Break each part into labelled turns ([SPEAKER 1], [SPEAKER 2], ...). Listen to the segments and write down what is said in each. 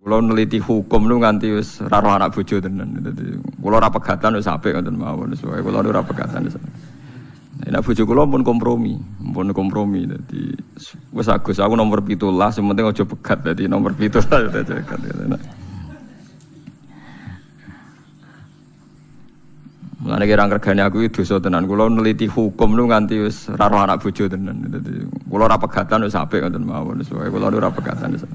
[SPEAKER 1] Kulo neliti hukum nu nganti wis ora roh anak bojo tenan. Dadi kulo ora pegatan wis apik ngoten mawon. Wis wae kulo ora pegatan wis. Nek bojo kulo pun kompromi. Dadi wis Agus aku nomor 17, sing penting aja pegat. Dadi nomor 17 aja pegat. Mulane kira regane aku iki dosa tenan. Kulo neliti hukum nu nganti wis ora roh anak bojo tenan. Dadi kulo ora pegatan wis apik ngoten mawon. Wis wae kulo ora pegatan wis.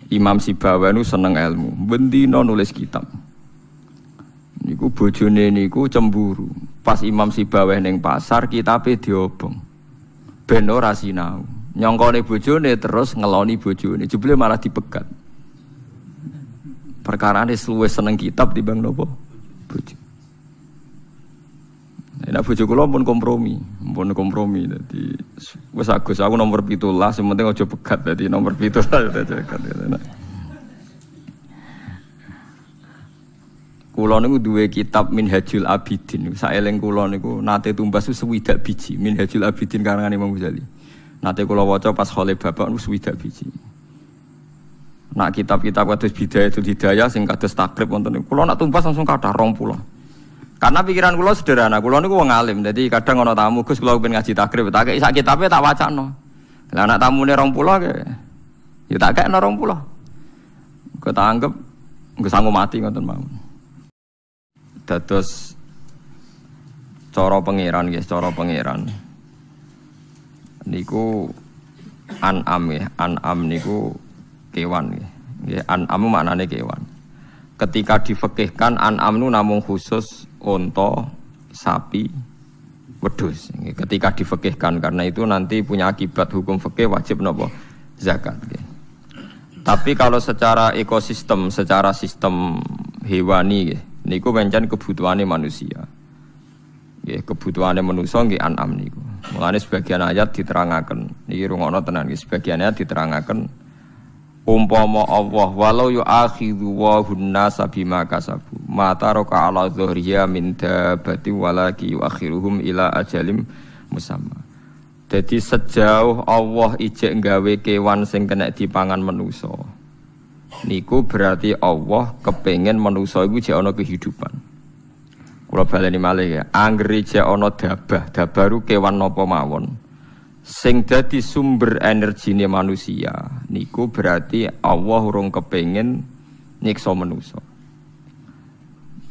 [SPEAKER 1] Imam Sibawa nu seneng ilmu, bendina nulis kitab. Niku bojone niku cemburu. Pas Imam Sibawa ning pasar kitabe diobong. Ben ora sinau. Nyongkone bojone terus ngeloni bojone, jebule malah dipegat. Perkarane luwih seneng kitab timbang napa? Bojo. Nek bojo kula pun kompromi. Dadi wis Agus aku nomor 17, sing penting aja pegat. Dadi nomor 17 aja pegat. Kula niku duwe kitab Minhajul Abidin. Saeling kula niku nate tumbas 60 biji Minhajul Abidin karangan Imam Ghazali. Nate kula waca pas khole bapak 60 biji. Nak kitab-kitab kados Bidayatul Hidayah sing kados takrib wonten niku kula nak tumbas langsung kathah 20. Karena pikiran kula sederhana, kula niku wong alim. Dadi kadang ana tamu, Gus kula pengen ngaji takrib, tak kei sak kitabe tak wacana. Lah anak tamune 20 ke. Ya tak kekno 20. Kok tak anggap engko sanggup mati ngoten mawon. Dados cara pangeran nggih, cara pangeran. Niku an'am nggih, an'am niku kewan nggih. Nggih, an'am maknane kewan. Ketika difikihkan an'am nu namung khusus unta, sapi, wedhus. Ketika difikihkan karena itu nanti punya akibat hukum fikih wajib napa? Zakat. Tapi kalau secara ekosistem, secara sistem hewani niku pancen kebutuhane manusia. Nggih, kebutuhane manusia nggih an'am niku. Mulane sebagian ayat diterangaken. Niki rungokno tenan nggih, sebagian ayat diterangaken umpama Allah walau yu'akhidhu wa hunnasa bima kasabu mata roka ala dhuhriya min dabati walaki yu'akhiruhum ila ajalim musamma. Jadi sejauh Allah ijek nggawe kewan sing kena dipangan manusa niku berarti Allah kepengin manusa iku jek ana kehidupan. Kula baleni malih ya, anggere jek ana dabah ru kewan napa mawon sing dadi sumber energine manusia niku berarti Allah urung kepengin nyiksa manusia.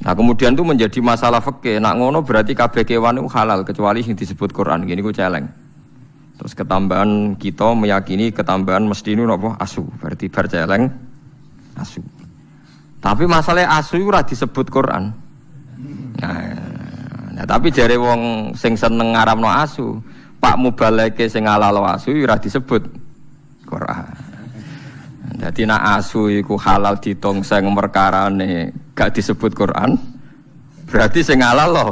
[SPEAKER 1] Nah kemudian itu menjadi masalah fikih. Nak ngono berarti kabeh kewan itu halal kecuali yang disebut Quran. Gini ku celeng. Terus ketambahan kita meyakini ketambahan mesti ini apa? Asu. Berarti bar celeng asu. Tapi masalahnya asu itu ora disebut Quran. Nah tapi jare wong sing seneng ngaramno asu Pak Mubaleke sing halal asu ora disebut Quran. Dadi nek asu iku halal ditongseng perkarane gak disebut Quran, berarti sing halal lho.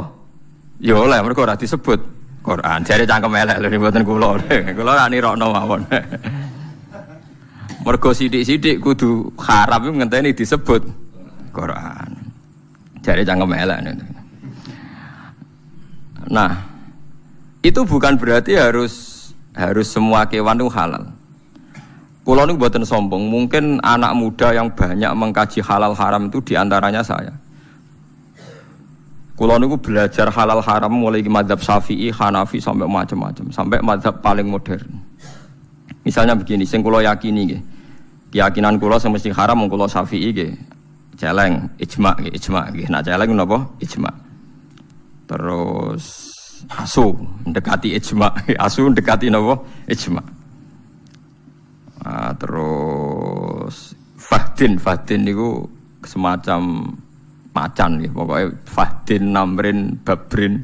[SPEAKER 1] Ya oleh mergo ora disebut Quran. Jare cangkem elek lho mboten kula. Kula ra nirokno mawon. Mergo sithik-sithik kudu haram ngenteni disebut Quran. Jare cangkem elek. Nah, itu bukan berarti harus semua kewan itu halal. Kulo niku mboten sombong, mungkin anak muda yang banyak mengkaji halal haram itu diantaranya saya. Kulo niku belajar halal haram mulai di mazhab Syafi'i, Hanafi sampai macam-macam, sampai mazhab paling modern. Misalnya begini, sing kulo yakini nggih. Keyakinan kulo sing mesti haram mung kulo Syafi'i nggih. Celeng, ijma nggih. Nah celeng napa? Ijma. Terus asu mendekati ijma, asu mendekati napa? Ijma. Terus fahdin niku semacam macan nggih, pokoke fahdin namrin babrin.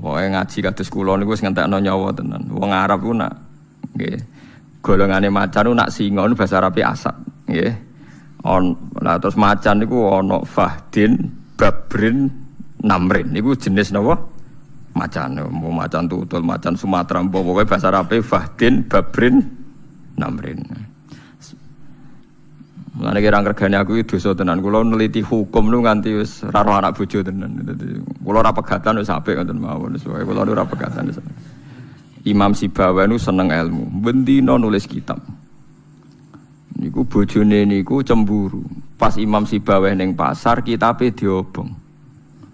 [SPEAKER 1] Pokoke ngaji kados kula niku wis ngentekno nyawa tenan. Wong Arab ku nak nggih golongane macan ku nak singa niku basa Arabe asad nggih. Lah terus macan niku ana fahdin babrin namrin niku jenis napa? Macan, macan tutul, macan Sumatera, pokoke bahasa Arabe fahdin babrin namrin. Mulane kira regane aku iki dosa tenan. Kula neliti hukum nu nganti wis ora roh anak bojo tenan. Dadi kula ora pegatan wis apik ngoten mawon. Wis wae kula ora pegatan. Imam Sibawa nu seneng ilmu, bendina nulis kitab. Niku niku bojone niku cemburu. Pas Imam Sibaweh ning pasar kitabe diobong.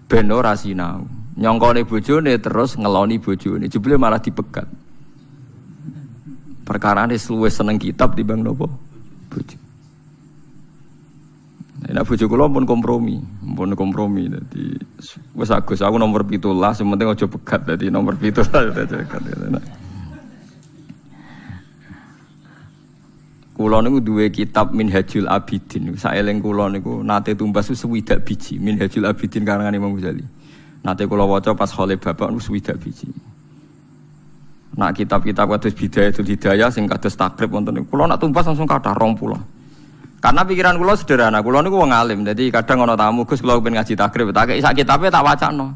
[SPEAKER 1] Ben ora sinau. Nyongkone bojone terus ngeloni bojone. Jebule malah dipegat. Perkarane luwih seneng kitab timbang napa? Bojo. Nek bojo kula pun kompromi. Dadi wis Agus aku nomor 17, sing penting aja pegat dadi nomor 17 Kula niku duwe kitab Minhajul Abidin. Saeling kula niku nate tumbas swidak biji Minhajul Abidin karangan Imam Ghazali. Nate kula waca pas khole bapak niku swidak biji. Nak kitab-kitab kados Bidayatul Hidayah sing kados takrib wonten niku kula nak tumbas langsung kathah 20. Karena pikiran kula sederhana, kula niku wong alim. Jadi kadang ana tamu, Gus kula pengen ngaji takrib, tak kei sak kitabe tak wacana.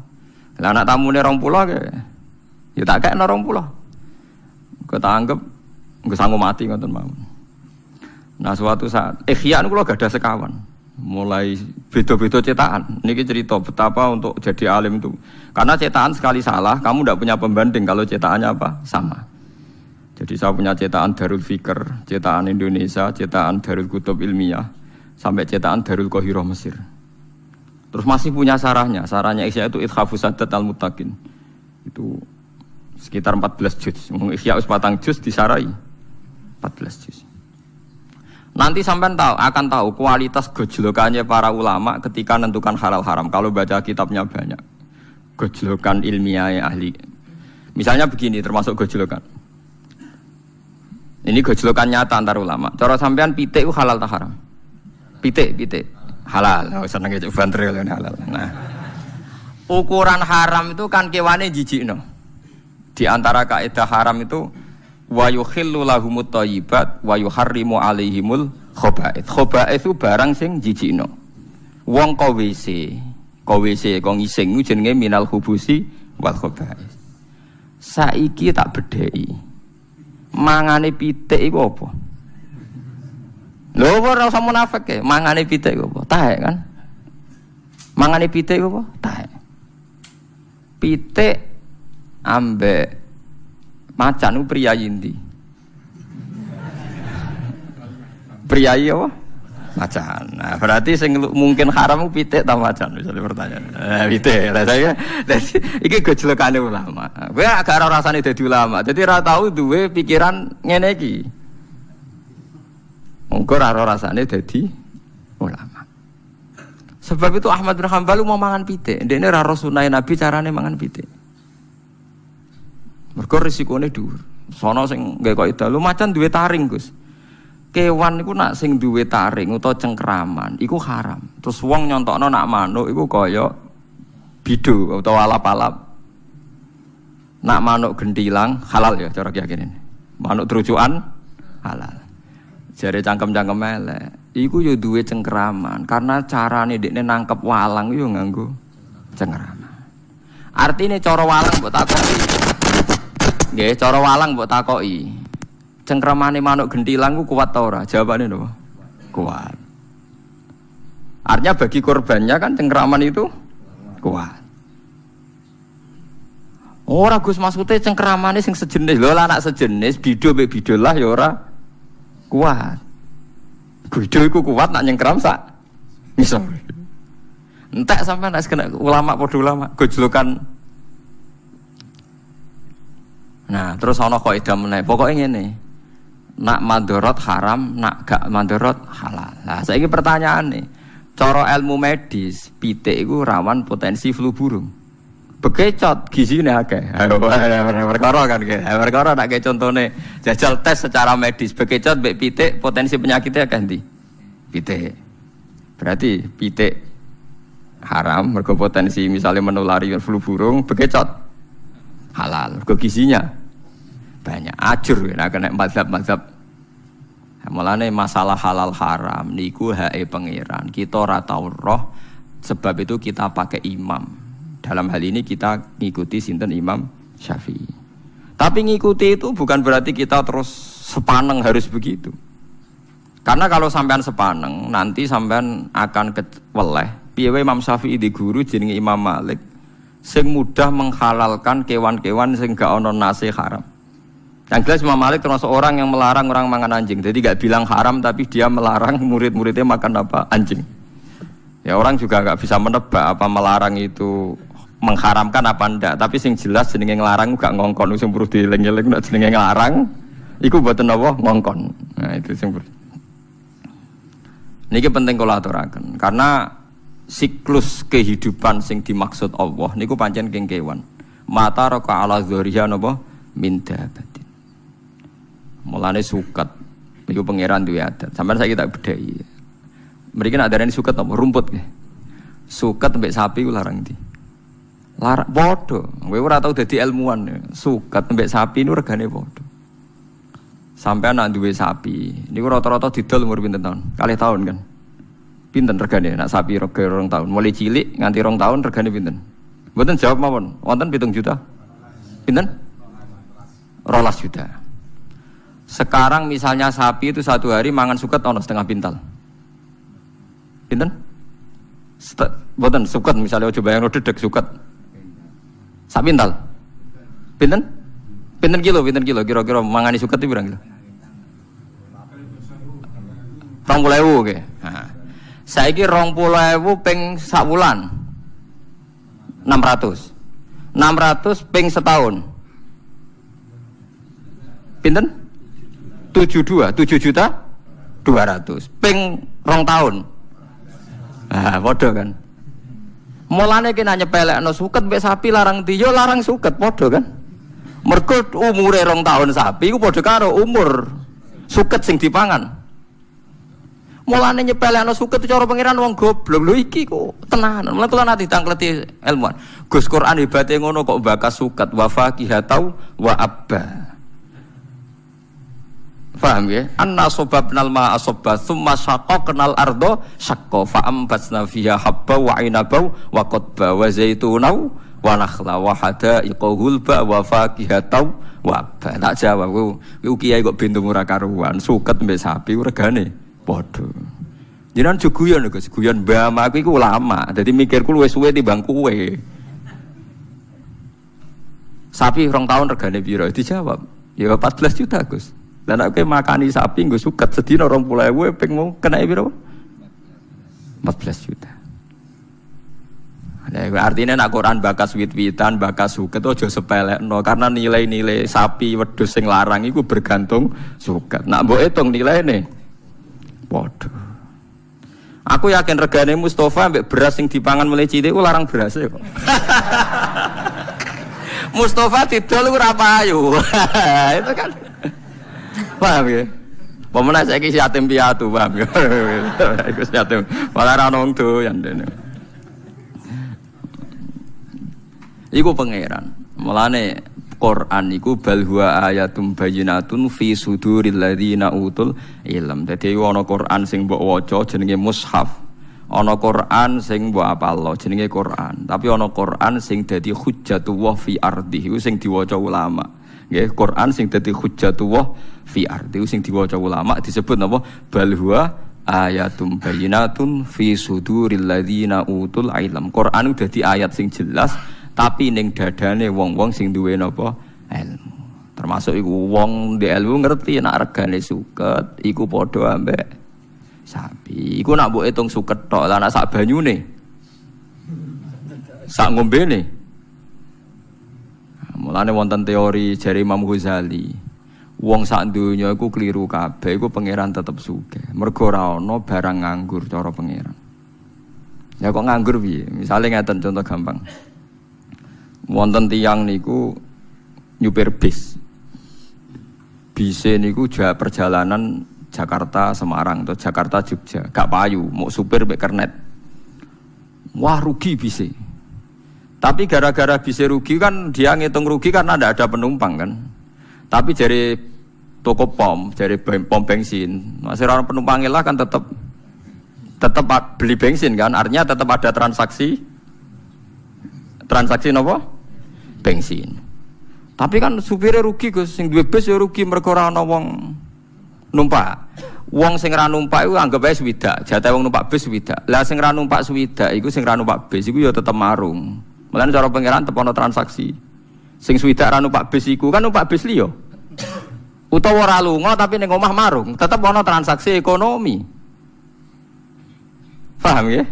[SPEAKER 1] Lah anak tamune 20 ke ya tak kei 20. Kok tak anggap engko sanggup mati ngoten mawon. Nah suatu saat Ihya niku kula gadah sekawan. Mulai beda-beda cetakan. Niki cerita betapa untuk jadi alim itu. Karena cetakan sekali salah, kamu tidak punya pembanding kalau cetakannya apa? Sama. Jadi saya punya cetakan Darul Fikr, cetakan Indonesia, cetakan Darul Kutub Ilmiah, sampai cetakan Darul Qahirah Mesir. Terus masih punya sarahnya. Sarahnya Ihya itu Ithafus Sadat Al-Muttaqin. Itu sekitar 14 juz. Ihya usbatang juz disarai 14 juz. Nanti sampean akan tahu kualitas gejolokannya para ulama ketika menentukan halal haram. Kalau baca kitabnya banyak. Gejolokan ilmiah ahli. Misalnya begini termasuk gejolokan. Ini gejolokan nyata antar ulama. Cara sampean pitik itu halal tak haram? Pitik halal. Oh, seneng itu bantril ini halal. Nah, ukuran haram itu kan kewane jijikno. Di antara kaidah haram itu wa yukhillu lahumut thayyibat wa yuharrimu alaihimul khaba'ith. Khaba'ith itu barang sing jijikno. Wong kok WC kok ngising ku jenenge minal khubusi wal khaba'ith. Saiki tak bedheki. Mangane pitik iku apa? Lho ora usah munafik e, mangane pitik iku apa? Tahe kan? Mangane pitik iku apa? Tahe. Pitik ambek macan ku priyayi ndi? Priyayi apa? Macan. Nah, berarti sing mungkin haram pitik ta macan misalnya pertanyaan. Pitik. Lah saya iki gejolakane ulama. Kowe agak ora rasane dadi ulama. Dadi ora tau duwe pikiran ngene iki. Monggo ora rasane dadi ulama. Sebab itu Ahmad bin Hanbal mau mangan pitik. Ndekne ora sunah Nabi carane mangan pitik. Mergo risikone dhuwur. Sono sing nggae kaidah lu macan duwe taring, Gus. Kewan iku nak sing duwe taring utawa cengkraman iku haram. Terus wong nyontokno nak manuk iku kaya bidu utawa alap-alap. Nak manuk gentilang halal ya cara keyakinan. Manuk terucukan halal. Jare cangkem-cangkem elek. Iku yo duwe cengkraman karena carane dekne nangkep walang yo nganggo cengkraman. Artine cara walang mbok takoki. Nggih, cara walang mbok takoki. Cengkramane manuk gentilang ku kuat ta ora? Jawabane lho. Kuat. Artinya bagi korbannya kan cengkraman itu kuat. Ora Gus maksude cengkramane sing sejenis. Lho anak sejenis bido mbek bidolah ya ora kuat. Bido iku kuat nak nyengkram sak misal. Entek sampean nek kena ulama padha ulama gojlokan. Nah, terus ana kaidah meneh. Pokoke ngene. Nak mandorot haram, nak gak mandorot halal. Nah, saiki pertanyaan nih, cara ilmu medis, pitik itu rawan potensi flu burung. Bekecot gizine akeh. Perkara kan ge. Perkara nak kayak contohnya jajal tes secara medis, bekecot mbek pitik potensi penyakitnya akeh ndi? Pitik. Berarti pitik haram mergo potensi misalnya menulari flu burung, bekecot halal. Mergo gizinya banyak ajur nek kena mazhab-mazhab. Mulane masalah halal haram niku hake pangeran. Kita ora tau roh sebab itu kita pakai imam. Dalam hal ini kita ngikuti sinten Imam Syafi'i. Tapi ngikuti itu bukan berarti kita terus sepaneng harus begitu. Karena kalau sampean sepaneng nanti sampean akan keweleh. Piye wae Imam Syafi'i di guru jenenge Imam Malik sing mudah menghalalkan kewan-kewan sing gak ana nase haram. Yang jelas Imam Malik termasuk orang yang melarang orang makan anjing. Jadi gak bilang haram tapi dia melarang murid-muridnya makan apa? Anjing. Ya orang juga gak bisa menebak apa melarang itu mengharamkan apa ndak. Tapi sing jelas jenenge nglarang gak ngongkon. Sing perlu dieling-eling nek jenenge nglarang iku mboten apa ngongkon. Nah itu sing niki penting kula aturaken karena siklus kehidupan sing dimaksud Allah niku pancen keng kewan. Mata raka ala dzuriya napa min dabatin. Mulane suket niku pangeran duwe adat. Sampeyan saiki tak bedhai. Mriki nek darani suket apa rumput nggih. Suket mbek sapi ku larang ndi? Larang padha. Kowe ora tau dadi ilmuwan. Suket mbek sapi niku regane padha. Sampai anak duwe sapi, ini rata-rata didol umur pinten tahun? Kalih tahun kan? Pinten regane nak sapi rega 2 tahun. Mulai cilik nganti 2 tahun regane pinten? Mboten jawab mawon. Wonten 7 juta. Pinten? 12 juta. Sekarang misalnya sapi itu 1 hari mangan suket ono setengah pintal. Pinten? Mboten suket misalnya coba yang dedek suket. Sak pintal. Pinten? Pinten kilo kira-kira mangani suket itu berapa kilo? 20.000 oke. Nah. Saiki 20.000 ping sak wulan. 600. 600 ping setahun. Pinten? 7 juta 200. Ping 2 tahun. Ah, padha kan. Mulane kena nyepelekno suket mbek sapi larang ndi? Yo larang suket padha kan. Mergo umure 2 tahun sapi iku padha karo umur suket sing dipangan. Mulane nyepelekno suket cara pangeran wong goblok. Lho iki kok tenanan. Mulane kula nate tangkleti ilmuwan. Gus Quran hebate ngono kok bakas suket wa faqihatau wa abba. Paham ya? Anna sababnal ma'a sabba tsumma shaqqaqnal arda shaqqa fa ambatna fiha habba wa 'inaba wa qadba wa zaituna wa nakhla wa hadaiqa gulba wa faqihatau wa abba. Tak jawab ku kiai kok bintu ora karuan. Suket mbek sapi regane padha. Jenengan jo guyon lho Gus, guyon mbah aku iku ulama. Dadi mikirku luwih suwe timbang kowe. Sapi 2 tahun regane piro? Dijawab, ya 14 juta Gus. Lah nek kowe makani sapi nggo suket sedina 20.000 ping mau kena piro? 14 juta. Nah, artinya nak Quran bakas wit-witan, bakas suket aja sepelekno karena nilai-nilai sapi wedhus sing larang iku bergantung suket. Nak mbok hitung nilaine padha. Aku yakin regane Mustafa mbek beras sing dipangan mulai cilik ku larang beras kok. Mustafa didol ora payu. Itu kan. Paham ya? Pemenang saiki yatim piatu, paham ya? Iku yatim. Malah ra ono wong doyan dene. Iku pangeran. Mulane Quran iku bal huwa ayatum bayyinatun fi suduril ladzina utul ilm. Dadi ana Quran sing mbok waca jenenge mushaf. Ana Quran sing mbok apalno jenenge Quran. Tapi ana Quran sing dadi hujjatullah fi ardi iku sing diwaca ulama. Nggih, Quran sing dadi hujjatullah fi ardi iku sing diwaca ulama disebut napa? Bal huwa ayatum bayyinatun fi suduril ladzina utul ilm. Quran udah dadi ayat sing jelas tapi ning dadane wong-wong sing duwe napa ilmu. Termasuk iku wong ndek ilmu ngerti nek regane suket iku padha ambek sapi. Iku nak mbok hitung suket tok lan sak banyune. Sak ngombene. Mulane wonten teori jare Imam Ghazali. Wong sak donya iku kliru kabeh, iku pangeran tetep sugih. Mergo ora ana barang nganggur cara pangeran. Ya kok nganggur piye? Misale ngeten contoh gampang. Wonten tiyang niku nyupir bis. Bise niku perjalanan Jakarta Semarang atau Jakarta Jogja, gak payu, mau supir mek kernet. Wah rugi bise. Tapi gara-gara bise rugi kan dia ngitung rugi karena ndak ada penumpang kan. Tapi dari toko pom, dari pom bensin, masih orang penumpangnya lah kan tetap beli bensin kan, artinya tetap ada transaksi nopo? Bensin. Tapi kan supirnya rugi Gus, sing duwe bis ya rugi mergo ora ana wong numpak. Wong sing ra numpak iku anggap ae swidak, jatah wong numpak bis swidak. Lah sing ra numpak swidak iku sing ra numpak bis iku ya tetep marung. Mulane cara pangeran tetep ana transaksi. Sing swidak ra numpak bis iku kan numpak bis liya. Utawa ora lunga tapi ning omah marung, tetep ana transaksi ekonomi. Paham ya?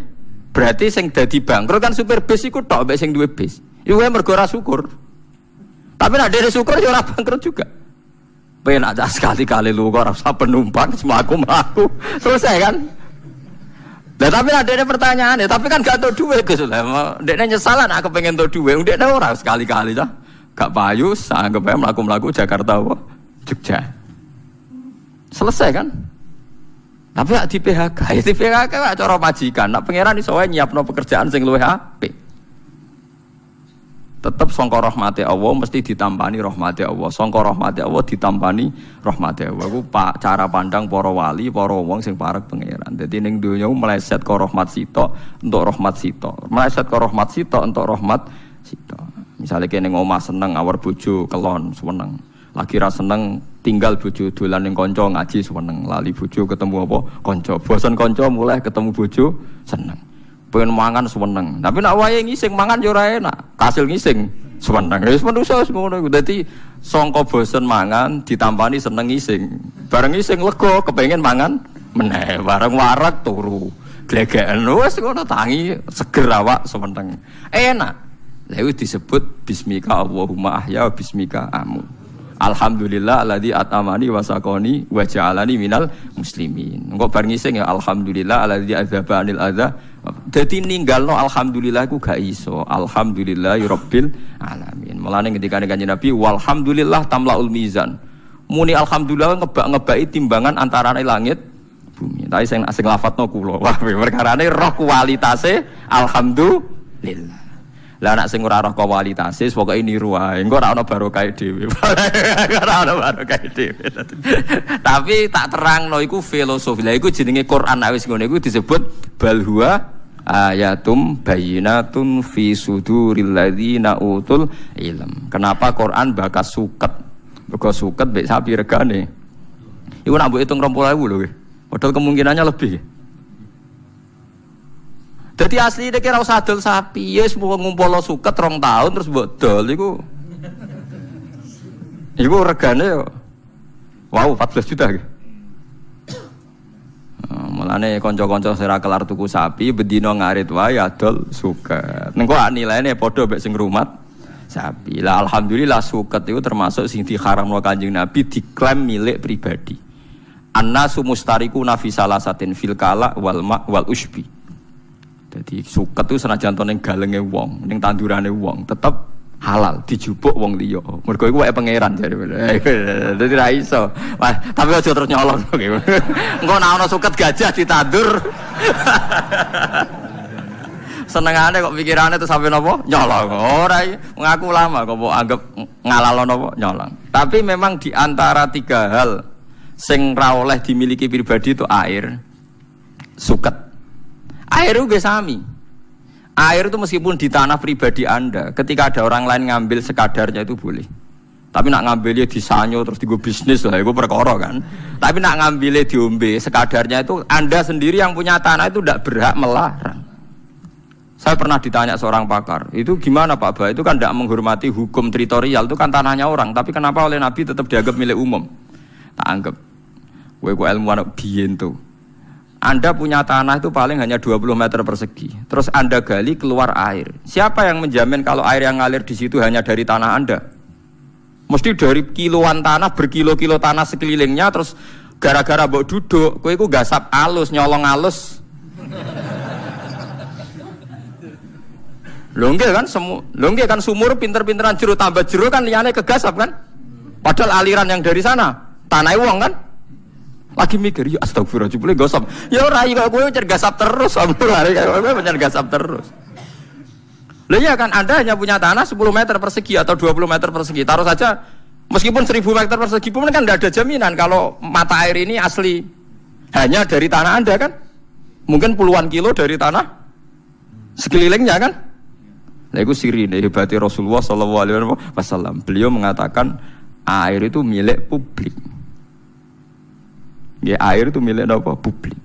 [SPEAKER 1] Berarti sing dadi bangkrut kan supir bis iku tok mek sing duwe bis. Iku mergo ora syukur. Tapi nek dhewe syukur ya ora bangkrut juga. Penak aja sekali-kali lu kok ora usah penumpang mlaku-mlaku. Selesai kan? Lah tapi ada pertanyaan ya, tapi kan gak entuk duit Gus. Lah ndekne nyesal nek kepengin entuk duit, ndekne ora sekali-kali ta. Gak payu, anggap ae mlaku-mlaku Jakarta apa Jogja. Selesai kan? Tapi di PHK, ya di PHK cara majikan. Nak pangeran iso wae nyiapno pekerjaan sing luwih apik. Tetap sangka rahmati Allah mesti ditampani rahmati Allah. Sangka rahmati Allah ditampani rahmati Allah. Iku cara pandang para wali, para wong sing parek pangeran. Dadi ning donya meleset ka rahmat sitok untuk rahmat sitok. Meleset ka rahmat sitok untuk rahmat sitok. Misale kene omah seneng awar bojo kelon seneng. Lagi ra seneng tinggal bojo dolan ning kanca ngaji seneng. Lali bojo ketemu apa kanca. Bosen kanca mulai ketemu bojo seneng. Pengen mangan seneng. Tapi nek wayahe ngising mangan yo ora enak. Kasil ngising seneng. Wis manusa wis ngono iku. Dadi sangka bosen mangan ditampani seneng ngising. Bareng ngising lega kepengin mangan meneh. Bareng warak turu. Glegeken wis ngono tangi seger awak seneng. Enak. Lha iku disebut bismika Allahumma ahya bismika amu. Alhamdulillah alladzi atamani wa saqani wa ja'alani minal muslimin. Engko bar ngising ya alhamdulillah alladzi adzaba anil adza. Dadi ninggalno alhamdulillah iku gak iso. Alhamdulillahirabbil alamin. Mulane ketika Kanjeng Nabi walhamdulillah tamlaul mizan. Muni alhamdulillah ngebak-ngebaki timbangan antarane langit bumi. Tapi sing lafadzno kula. Wah, perkarane roh kualitase alhamdulillah. Lah anak sing ora roh kualitase pokoke niru wae. Engko ora ana barokah dhewe. Ora ana barokah dhewe. Tapi tak terangno iku filosofi. Lah iku jenenge Quran wis ngono iku disebut bal huwa ayatum bayyinatun fi suduril ladzina utul ilm. Kenapa Quran bakas suket? Mergo suket mek sapi regane. Iku nak mbok hitung 20.000 lho. Padahal kemungkinannya lebih. Jadi asli dia kira usah dol sapi, ya semua ngumpul suket 2 tahun terus buat dol, iku regane, wow 14 juta. Mulane konco-konco sira kelar tuku sapi, bedino ngarit wae adol suket. Nengko nilainya podo mek sing rumat sapi. Lah alhamdulillah suket itu termasuk sing diharamno Kanjeng Nabi diklaim milik pribadi. Annasu mustarikuna fi salasatin fil kala wal ma wal usbi. Jadi suket itu senajan to ning galenge wong, ning tandurane wong, tetep halal dijupuk wong liya. Mergo iku wae pangeran jare. Dadi ra iso. Wah, tapi aja terus nyolong. Engko nek ana suket gajah ditandur. Senengane kok pikirane terus sampe napa? Nyolong. Ora ngaku lama kok anggap ngalalo napa? Nyolong. Tapi memang di antara 3 hal sing ra oleh dimiliki pribadi itu air, suket. Air itu sami. Air itu meskipun di tanah pribadi Anda, ketika ada orang lain ngambil sekadarnya itu boleh. Tapi nak ngambilnya di sanyo terus digo bisnis lah, itu perkara kan. Tapi nak ngambilnya diombe sekadarnya itu Anda sendiri yang punya tanah itu tidak berhak melarang. Saya pernah ditanya seorang pakar, itu gimana Pak Ba? Itu kan tidak menghormati hukum teritorial, itu kan tanahnya orang. Tapi kenapa oleh Nabi tetap dianggap milik umum? Tak anggap. Gue ilmuwan biyen tuh. Anda punya tanah itu paling hanya 20 meter persegi. Terus Anda gali keluar air. Siapa yang menjamin kalau air yang ngalir di situ hanya dari tanah Anda? Mesti dari kiloan tanah, berkilo-kilo tanah sekelilingnya. Terus gara-gara mbok duduk, kowe iku gasap alus, nyolong alus. Lho nggih kan sumur pinter-pinteran jero tambah jero kan liyane kegasap kan? Padahal aliran yang dari sana tanah wong kan? Lagi mikir, ya astagfirullah, boleh gosap. Ya rai kok gue gasap terus, gue gasap terus. Lah ya kan Anda hanya punya tanah 10 meter persegi atau 20 meter persegi. Taruh saja meskipun 1000 meter persegi pun kan tidak ada jaminan kalau mata air ini asli hanya dari tanah Anda kan. Mungkin puluhan kilo dari tanah sekelilingnya kan. Nah itu sirine hebatnya Rasulullah SAW. Beliau mengatakan air itu milik publik. Ya, air itu milik apa? Publik.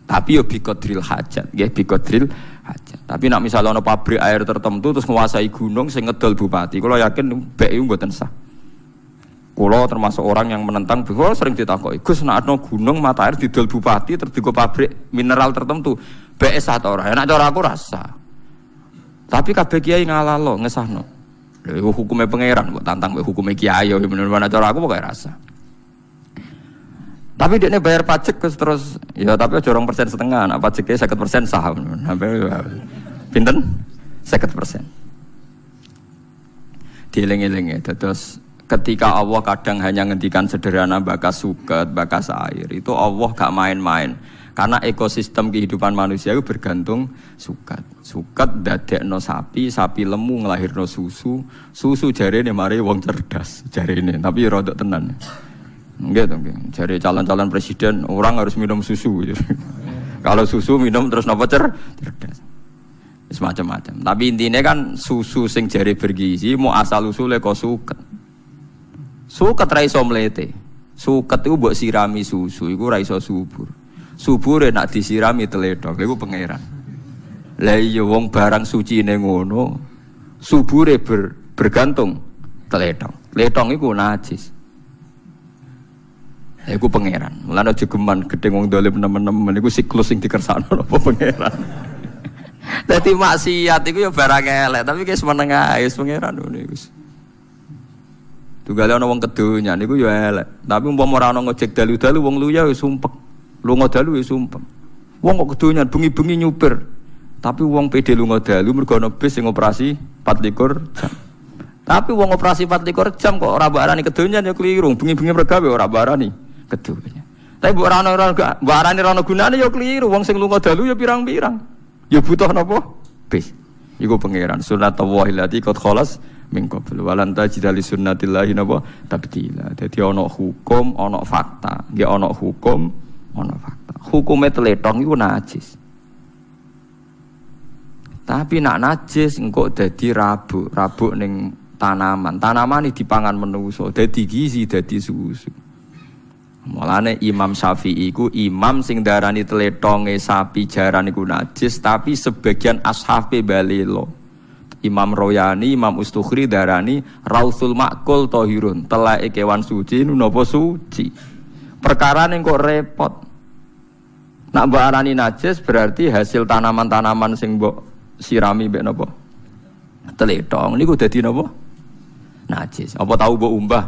[SPEAKER 1] Tapi yo biqadril hajat, nggih biqadril hajat. Tapi nak misalnya ana pabrik air tertentu terus menguasai gunung sing ngedol bupati, kula yakin bek iku mboten sah. Kulo termasuk orang yang menentang, kulo sering ditakoki, Gus nek ana gunung mata air didol bupati terus digo pabrik mineral tertentu, BS atau ora? Nek cara aku rasa. Tapi kabeh kiai ngalalo ngesahno. Lha iku hukume pangeran kok tantang hukume kiai yo bener-bener cara aku pokoke rasa. Tapi dia bayar pajak terus ya tapi aja 2,5%, nah pajaknya 50% saham. Sampai pinten? 50%. Dieling-eling ya terus ketika Allah kadang hanya ngendikan sederhana bakas suket, bakas air, itu Allah gak main-main. Karena ekosistem kehidupan manusia itu bergantung suket. Suket dadekno sapi, sapi lemu ngelahirno susu, susu jarene mari wong cerdas jarene, tapi rodok tenan. Nggih to, nggih. Jare calon-calon presiden orang harus minum susu. Kalau susu minum terus napa cerdas. Semacam-macam. Tapi intinya kan susu sing jare bergizi mau asal usule kok suket. Suket ra iso mlete. Suket iku mbok sirami susu iku ra iso subur. Subure nak disirami tledhok iku pangeran. Lah iya wong barang suci ning ngono subure bergantung tledhok. Tledhok iku najis. Iku pangeran. Mulane aja geman gedhe wong dolim nemen-nemen iku siklus sing dikersakno apa pangeran. Dadi maksiat iku ya barang elek, tapi wis meneng ae wis pangeran ngono iku. Tugale ana wong kedonya niku ya elek. Tapi umpama ora ana ngojek dalu-dalu wong luya wis sumpek. Lunga dalu wis sumpek. Wong kok kedonya bengi-bengi nyupir. Tapi wong PD lunga dalu mergo ana bis sing operasi 24 jam. Tapi wong operasi 24 jam kok ora barani kedonya ya keliru. Bengi-bengi mergawe ora barani kedonya. Tapi mbok ora barani ora gunane ya keliru. Wong sing lunga dalu ya pirang-pirang. Ya butuh napa? Bis. Iku pangeran sunnatullah allati qad khalas min qabl walan tajida li sunnatillahi napa tabdila. Dadi ana hukum, ana fakta. Nggih ana hukum, ana fakta. Hukume tletong iku najis. Tapi nak najis engko dadi rabuk ning tanaman. Tanaman iki dipangan manusa, dadi gizi, dadi susu. Mulane Imam Syafi'i iku imam sing darani tletonge sapi jaran iku najis, tapi sebagian ashabe balelo. Imam Royani, Imam Ustukhri darani Rausul Ma'kul Tahirun, telake kewan suci napa suci. Perkarane kok repot. Nak mbok arani najis berarti hasil tanaman-tanaman sing mbok sirami mbek napa? Tletong niku dadi napa? Najis. Apa tahu mbok umbah?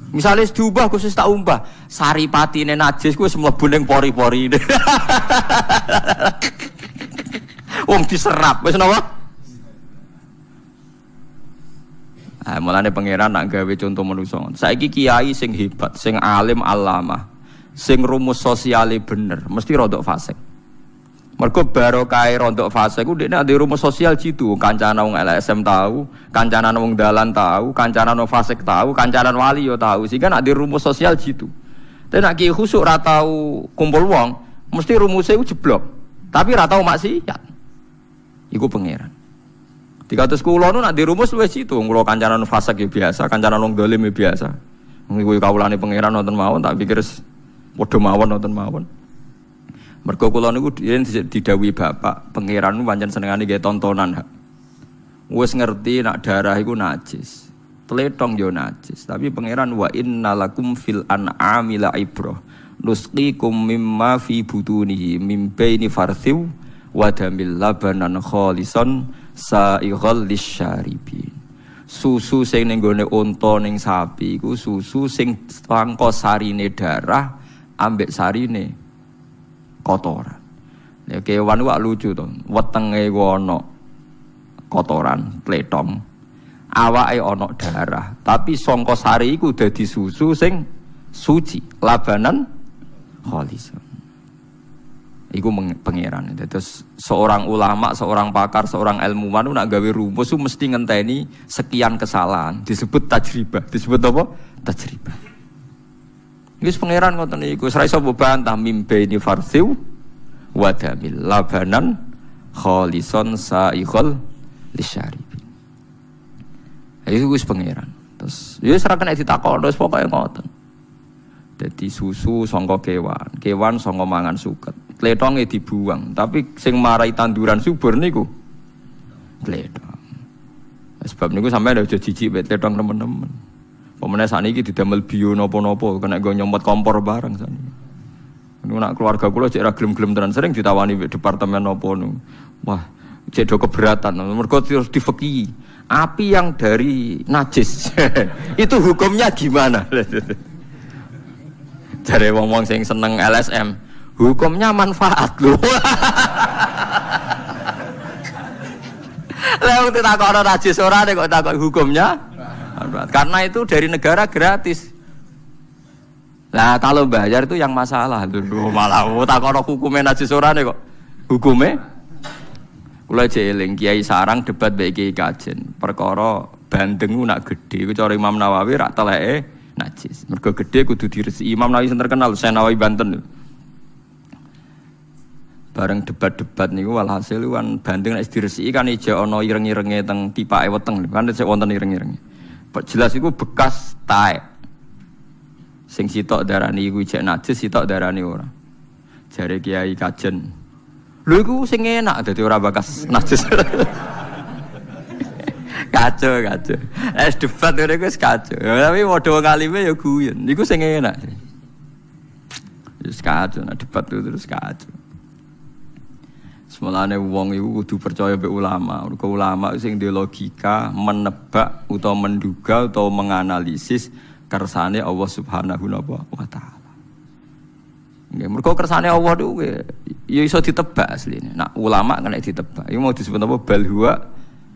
[SPEAKER 1] Misalnya diubah khusus tak umbah, saripatine najis kuwi wis mlebu ning pori-pori. Wong diserap wis napa? Ah mulane pangeran nak gawe contoh manusa. Saiki kiai sing hebat, sing alim alama, sing rumus sosiale bener, mesti rodok fasik. Mergo barokah rontok fase ku dekne ade rumus sosial jitu, kancana wong LSM tahu, kancana wong dalan tahu, kancana wong fasik tahu, kancana wali yo tahu. Sehingga ade rumus sosial jitu. Tapi nek ki khusuk ra tau kumpul wong, mesti rumusé ku jeblok. Tapi ra tau maksiat. Iku pangeran. 300 kula nu nek di rumus wis jitu, kula kancana fasik yo biasa, kancana wong dolim yo biasa. Iku kawulane pangeran wonten mawon tak pikir padha mawon wonten mawon. Mergo kula niku didhawuhi bapak, pangeran pancen senengane nggih tontonan. Wis ngerti nak darah iku najis. Tletong yo najis, tapi pangeran wa innalakum fil an'ami la ibrah. Nusqikum mimma fi butunihi mim baini farthiw wa damil labanan khalisan sa'ighal lisyaribin. Susu sing ning gone unta ning sapi iku susu sing sangka sarine darah ambek sarine kotoran. Ya kewan wak lucu to. Wetenge ku ana kotoran, tletong. Awake ana darah, tapi sangka sari iku dadi susu sing suci, labanan khalisan. Iku pangeran. Terus seorang ulama, seorang pakar, seorang ilmuwan nak gawe rumus mesti ngenteni sekian kesalahan, disebut tajribah. Disebut apa? Tajribah. Wis pangeran ngoten niku, ora iso bantah mimbaini farsiu wa damil labanan khalisan sa'ighal lisyaribin. Iku wis pangeran. Terus ya ora kena ditakon, terus pokoke ngoten. Dadi susu sangka kewan, kewan sangka mangan suket. Tletonge dibuang, tapi sing marai tanduran subur niku tletong. Sebab niku sampeyan aja jijik mek tletong temen-temen. Pemene sakniki didamel bio napa-napa kena nggo nyomot kompor bareng sakniki. Niku nak keluarga kula cek ra gelem-gelem tenan sering ditawani departemen napa niku. Wah, cek do keberatan. Mergo terus difeki. Api yang dari najis. Itu hukumnya gimana? Jare wong-wong sing seneng LSM, hukumnya manfaat lho. Lah wong takon najis ora nek kok takon hukumnya karena itu dari negara gratis. Nah kalau bayar itu yang masalah. Lho malah takon hukumnya najis ora nek kok hukumnya. Kula jeling Kiai Sarang debat mbek Kiai Kajen. Perkara bandeng nak gede iku cara Imam Nawawi rak teleke najis. Mergo gede kudu diresiki. Imam Nawawi sing terkenal Senawawi Banten. Bareng debat-debat niku walhasil kan bandeng nek diresiki kan ijo ana ireng-irenge teng tipake weteng kan sik wonten ireng-irenge. Jelas iku bekas taek. Sing sitok darani iku ijek najis, sitok darani ora. Jare Kiai Kajen. Lho iku sing enak dadi ora bekas najis. Kacau. Es debat ngene iku wis kacau. Tapi padha wong alime ya guyon. Niku sing enak. Wis kacau nek debat terus kacau. Semulane wong iku kudu percaya mbek ulama. Mergo ulama sing duwe logika, menebak utawa menduga utawa menganalisis kersane Allah Subhanahu wa taala. Nggih, mergo kersane Allah niku ya iso ditebak asline. Nak ulama kena ditebak. Iku mau disebut apa? Bal huwa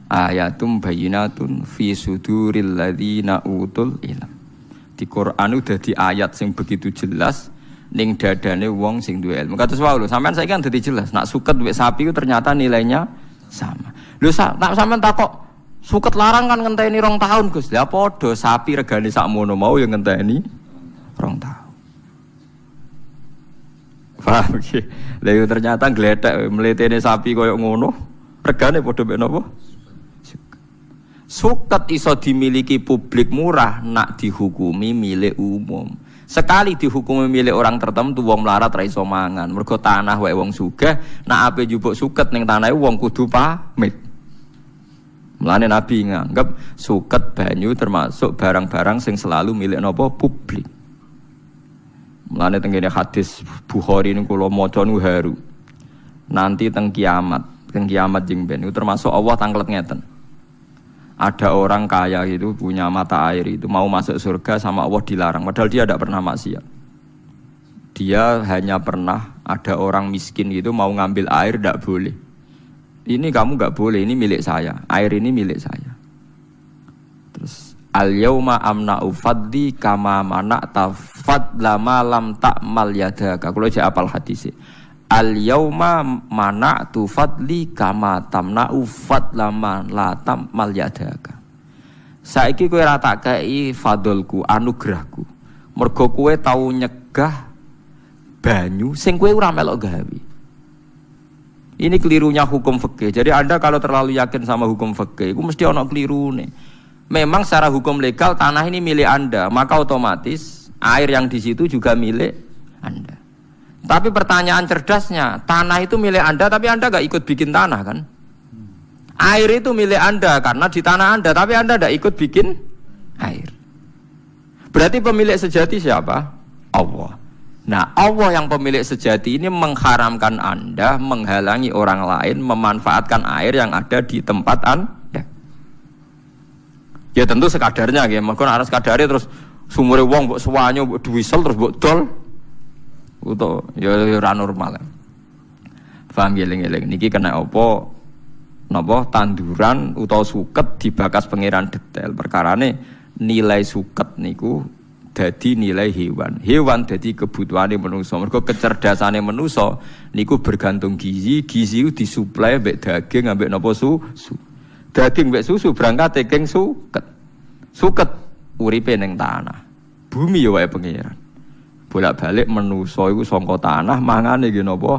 [SPEAKER 1] ayatum bayyinatun fi suduril ladzina utul ilm. Di Quran udah di ayat sing begitu jelas ning dadane wong sing duwe ilmu. Kados wae lho, sampean saiki kan dadi jelas. Nak suket mbek sapi ku ternyata nilainya sama. Lho nak sampean takok suket larang kan ngenteni 2 tahun, Gus. Lah padha sapi regane sakmono mau ya ngenteni 2 tahun. Paham iki? Lah yo ternyata glethek mletene sapi koyo ngono, regane padha mbek napa? Suket iso dimiliki publik murah nak dihukumi milik umum. Sekali dihukumi milik orang tertentu wong melarat ra iso mangan. Mergo tanah wae wong sugih, nak ape njupuk suket ning tanahe wong kudu pamit. Mulane Nabi nganggep suket banyu termasuk barang-barang sing selalu milik napa publik. Mulane teng kene hadis Bukhari niku kula maca nu haru. Nanti teng kiamat jeng ben itu termasuk Allah tanglet ngeten. Ada orang kaya itu punya mata air itu mau masuk surga sama Allah dilarang padahal dia tidak pernah maksiat. Dia hanya pernah ada orang miskin itu mau ngambil air tidak boleh. Ini kamu nggak boleh, ini milik saya. Air ini milik saya. Terus al-yauma amna'u fadli kama mana'ta fadlama lam ta'mal yadaka. Kalau saya apal hadisnya. Al-yauma mana'tu fadli kama tamna'u fadlama la ta'mal yadaka. Saiki kowe ra tak kei fadlku, anugerahku. Mergo kowe tau nyegah banyu sing kowe ora melok gawe. Ini kelirunya hukum fikih. Jadi Anda kalau terlalu yakin sama hukum fikih, itu mesti ono kelirune. Memang secara hukum legal tanah ini milik Anda, maka otomatis air yang di situ juga milik Anda. Tapi pertanyaan cerdasnya, tanah itu milik Anda, tapi Anda nggak ikut bikin tanah kan? Air itu milik Anda karena di tanah Anda, tapi Anda nggak ikut bikin air. Berarti pemilik sejati siapa? Allah. Nah, Allah yang pemilik sejati ini mengharamkan Anda menghalangi orang lain memanfaatkan air yang ada di tempat Anda. Ya tentu sekadarnya, ya. Mungkin harus sekadarnya terus sumure wong mbok suwanyo mbok duwisel terus mbok dol. Uto ya ora normal. Paham geleng-geleng niki kena apa napa tanduran utawa suket dibakas pangeran detail. Perkarane nilai suket niku dadi nilai hewan. Hewan dadi kebutuhane manusa. Mergo kecerdasane manusa niku bergantung gizi. Gizi ku disuplai mbek daging ambek napa susu. Daging mbek susu berangkat saking suket. Suket uripe ning tanah. Bumi ya wae pangeran. Bolak-balik manusa iku saka tanah mangane nggih napa?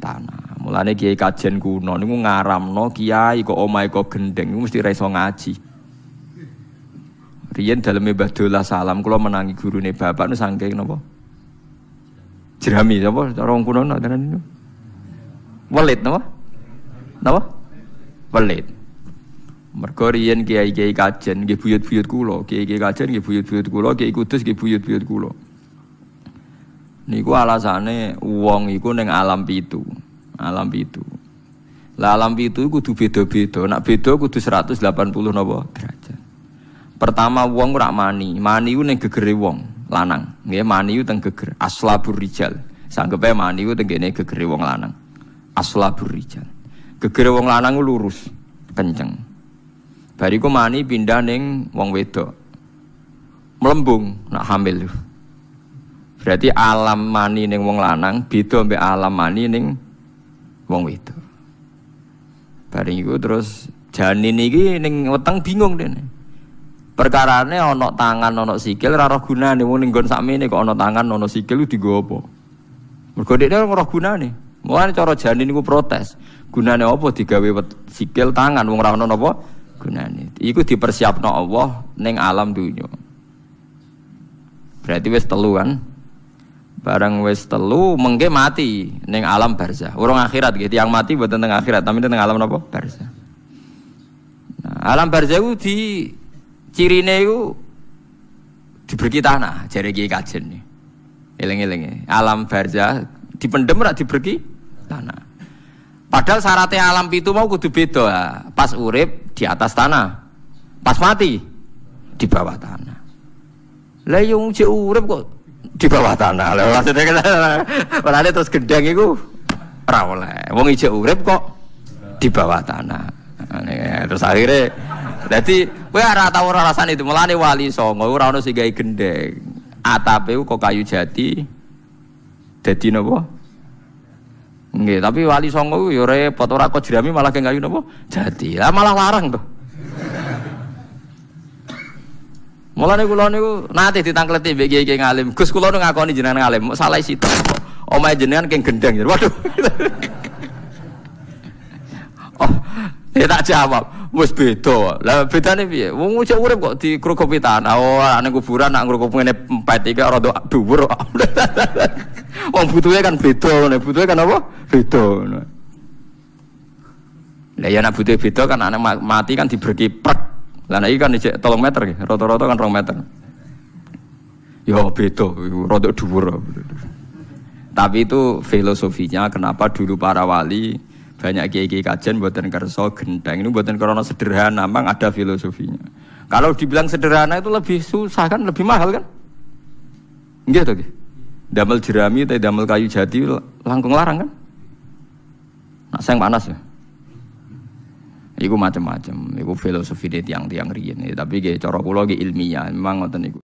[SPEAKER 1] Tanah. Mulane kiai kajen kuno niku ngaramno kiai kok omahe kok gendeng niku mesti ra iso ngaji. Riyen daleme Mbah Dolah Salam kula menangi gurune bapak niku saking napa? Jerami napa cara wong kuno nak tenan niku? Welit napa? Napa? Welit. Mergo riyen kiai-kiai kajen nggih buyut-buyut kula, kiai-kiai kajen nggih buyut-buyut kula, kiai kudus nggih buyut-buyut kula. Niku alasane wong iku ning alam pitu. Alam pitu. Lah alam pitu kudu beda-beda. Nek beda kudu 180 napa derajat. Pertama wong ora mani. Mani ku ning gegere wong lanang. Nggih mani ku teng geger aslabur rijal. Sanggepe mani ku teng kene gegere wong lanang. Aslabur rijal. Gegere wong lanang ku lurus, kenceng. Bariku mani pindah ning wong wedok. Melembung nak hamil. Berarti alam mani ning wong lanang beda mbek alam mani ning wong wedok. Bareng iku terus janin iki ning weteng bingung dene. Perkarane ana tangan ana sikil ora roh gunane wong ning nggon sakmene kok ana tangan ana sikil dienggo apa? Mergo dekne ora roh gunane. Mulane cara janin iku protes. Gunane apa digawe sikil tangan wong ora ana napa? Gunane. Iku dipersiapno Allah ning alam dunya. Berarti wis telu kan? Barang wis telu mengke mati ning alam barzah. Urung akhirat nggih, tiyang mati mboten teng akhirat, tapi teng alam napa? Barzah. Nah, alam barzah ku di cirine iku diberi tanah, jare Kiai Kajen. Eling-eling. Alam barzah dipendem ora diberi tanah. Padahal syaratnya alam pitu mau kudu beda. Pas urip di atas tanah, pas mati di bawah tanah. Lah yung cek urip kok di bawah tanah. Lah maksudnya kan terus gendang iku ora oleh. Wong ijek urip kok di bawah tanah. Terus akhirnya dadi kowe ora tau ora rasane itu. Mulane wali songo ora ono sing gawe gendeng. Atape kok kayu jati. Dadi napa? Nggih, tapi wali songo yo repot ora kok jerami malah ke kayu napa? Jati. Lah malah larang to. Mulane kula niku nate ditangkleti mbek kiai-kiai ngalim. Gus kula nu ngakoni jenengan ngalim, salah sitok. Omahe jenengan keng gendeng. Waduh. Oh, ya tak jawab. Wis beda. Lah bedane piye? Wong cek urip kok dikrokopi tanah. Oh, nek kuburan nak ngrokop ngene empet iki ora dhuwur. Wong butuhe kan beda, nek butuhe kan apa? Beda. Lah ya nek butuhe beda kan anak mati kan diberki prek. Lah nek iki kan cek 3 meter iki, rata-rata kan 2 meter. Ya beda, rada dhuwur. Tapi itu filosofinya kenapa dulu para wali banyak kiai-kiai kajen buatan kerso gendang ini buatan karena sederhana, memang ada filosofinya. Kalau dibilang sederhana itu lebih susah kan, lebih mahal kan? Enggak tuh, damel jerami atau damel kayu jati langkung larang kan? Nak sayang panas ya. Iku macam-macam, iku filosofi dari tiang-tiang riyen. Tapi kayak cara kula ilmiah, memang ngoten iku.